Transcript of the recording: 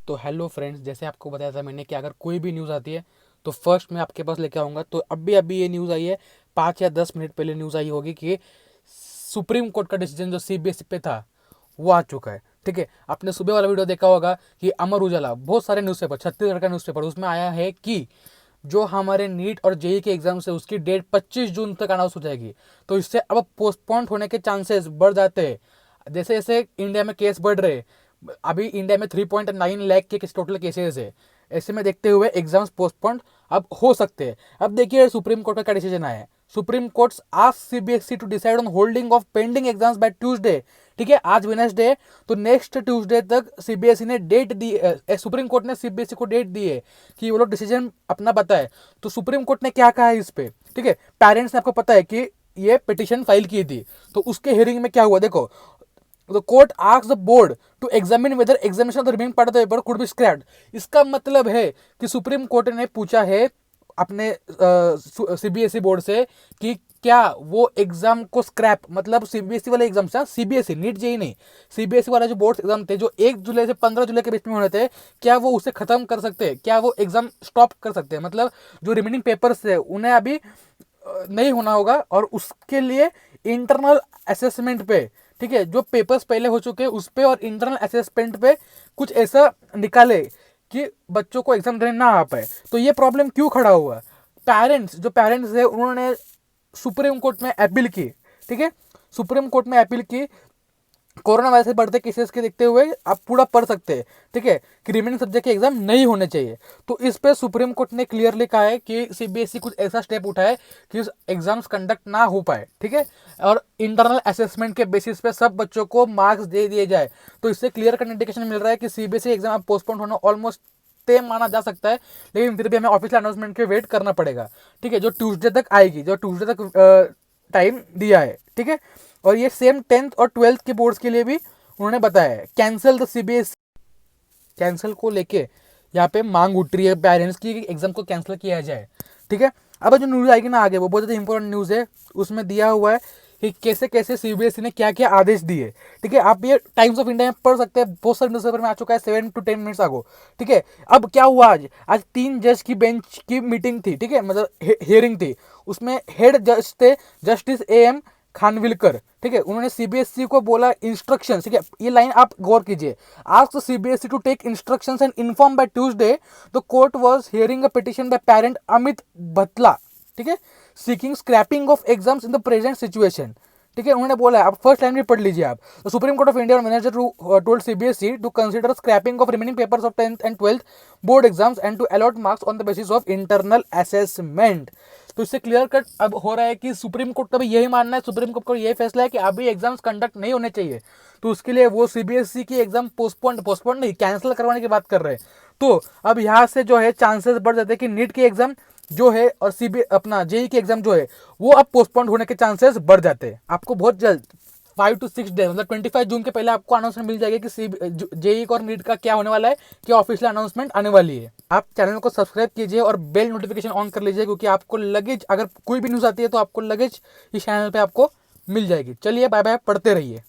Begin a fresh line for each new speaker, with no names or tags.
तो hello friends, जैसे आपको बताया था मैंने कि अगर कोई भी न्यूज़ आती है तो फर्स्ट मैं आपके पास लेके आऊँगा। तो अभी अभी ये न्यूज़ आई है, 5 या 10 मिनट पहले न्यूज़ आई होगी कि सुप्रीम कोर्ट का डिसीजन जो सीबीएसई पे था वो आ चुका है। ठीक है, आपने सुबह वाला वीडियो देखा होगा कि अमर उजाला, बहुत सारे न्यूज़पेपर, छत्तीसगढ़ का न्यूज़पेपर, उसमें आया है कि जो हमारे नीट और जेई के एग्जाम है उसकी डेट 25 जून तक अनाउंस हो जाएगी। तो इससे अब पोस्टपोन होने के चांसेस बढ़ जाते हैं। जैसे जैसे इंडिया में केस बढ़ रहे, अभी इंडिया में 3.9 लाख के टोटल केसेस है। ऐसे में देखते हुए एग्जाम्स पोस्टपोन अब हो सकते हैं। अब देखिए सुप्रीम कोर्ट का क्या डिसीजन आया है। Supreme Court ask CBSE to decide on holding of pending exams by Tuesday. ठीक है, आज वेडनेसडे, तो नेक्स्ट ट्यूसडे तक सीबीएसई ने डेट दी, सुप्रीम कोर्ट ने सीबीएसई को डेट दी है कि वो लोग डिसीजन अपना बताए। तो सुप्रीम कोर्ट ने क्या कहा है इस पे, ठीक है, पेरेंट्स ने, आपको पता है कि ये पिटिशन फाइल की थी, तो उसके हियरिंग में क्या हुआ देखो। The court asked the board to examine whether examination of the remaining part of the paper could be scrapped। इसका मतलब है कि सुप्रीम कोर्ट ने पूछा है अपने सीबीएसई बोर्ड से कि क्या वो एग्जाम को स्क्रैप, मतलब सीबीएसई वाले एग्जाम से, सीबीएसई नीट जेई नहीं, सीबीएसई वाला जो बोर्ड एग्जाम थे जो 1 जुलाई से 15 जुलाई के बीच में होने थे, क्या वो उसे खत्म कर सकते हैं, क्या वो एग्जाम स्टॉप कर सकते हैं, मतलब जो रिमेनिंग पेपर्स है उन्हें अभी नहीं होना होगा, और उसके लिए इंटरनल असेसमेंट पे, ठीक है, जो पेपर्स पहले हो चुके हैं उस पे और इंटरनल असेसमेंट पे कुछ ऐसा निकाले कि बच्चों को एग्जाम देने ना आ पाए। तो ये प्रॉब्लम क्यों खड़ा हुआ, पेरेंट्स है उन्होंने सुप्रीम कोर्ट में अपील की। ठीक है, सुप्रीम कोर्ट में अपील की, कोरोना वायरस से बढ़ते केसेस के देखते हुए आप पूरा पढ़ सकते हैं, ठीक है, कि रिमेनिंग सब्जेक्ट के एग्जाम नहीं होने चाहिए। तो इस पे सुप्रीम कोर्ट ने क्लियरली कहा है कि सीबीएसई कुछ ऐसा स्टेप उठाए कि एग्जाम्स कंडक्ट ना हो पाए। ठीक है, और इंटरनल असेसमेंट के बेसिस पे सब बच्चों को मार्क्स दे दिए जाए। तो इससे क्लियर कट इंडिकेशन मिल रहा है कि सीबीएसई एग्जाम अब पोस्टपोन होना ऑलमोस्ट तय माना जा सकता है, लेकिन फिर भी हमें ऑफिशियल अनाउंसमेंट के वेट करना पड़ेगा। ठीक है, जो ट्यूसडे तक आएगी, जो ट्यूसडे तक टाइम दिया है। ठीक है, और ये सेम 10th और 12th के बोर्ड्स के लिए भी उन्होंने बताया है। कैंसिल द सीबीएसई, कैंसिल को लेके यहाँ पे मांग उठ रही है पेरेंट्स की कि एग्जाम को कैंसिल किया जाए। ठीक है, अब जो न्यूज़ आएगी ना आगे वो बहुत ज़्यादा इंपॉर्टेंट न्यूज़ है। उसमें दिया हुआ है कि कैसे कैसे सीबीएसई ने क्या क्या आदेश दिए। ठीक है, आप ये टाइम्स ऑफ इंडिया में पढ़ सकते हैं, बहुत सारे न्यूज़पेपर में आ चुका है 7 to 10 मिनट्स आगो। ठीक है, अब क्या हुआ, आज 3 जज की बेंच की मीटिंग थी। ठीक है, मतलब हियरिंग थी, उसमें हेड जज थे जस्टिस AM खानविलकर। ठीक है, उन्होंने सीबीएसई को बोला इंस्ट्रक्शन, ठीक है, ये लाइन आप गौर कीजिए, ask CBSE to take instructions and inform by Tuesday the court was hearing a petition by parent Amit Bhatla. ठीक है, seeking scrapping of exams in the present situation. ठीक है, उन्होंने बोला है, आप फर्स्ट लाइन भी पढ़ लीजिए आप। तो Supreme Court of India manager told CBSE to consider scrapping of remaining papers of 10th and 12th board exams and to allot marks on the basis of internal assessment. तो इससे clear cut अब हो रहा है कि supreme court का भी यही मानना है, सुप्रीम कोर्ट का यही फैसला है कि अभी एग्जाम्स कंडक्ट नहीं होने चाहिए। तो उसके लिए वो सीबीएसई की एग्जाम पोस्टपोन नहीं, कैंसिल करवाने की बात कर रहे हैं। तो अब यहाँ से जो है चांसेस बढ़ जाते हैं कि नीट की एग्जाम जो है और सीबी अपना जेई की एग्जाम जो है वो अब पोस्टपोन होने के चांसेस बढ़ जाते हैं। आपको बहुत जल्द 5 to 6 डे, मतलब 25 जून के पहले आपको अनाउंसमेंट मिल जाएगी कि जेई और नीट का क्या होने वाला है, क्या ऑफिशियल अनाउंसमेंट आने वाली है। आप चैनल को सब्सक्राइब कीजिए और बेल नोटिफिकेशन ऑन कर लीजिए, क्योंकि आपको लगेज, अगर कोई भी न्यूज़ आती है तो आपको लगेज इस चैनल पे आपको मिल जाएगी। चलिए बाय बाय, पढ़ते रहिए।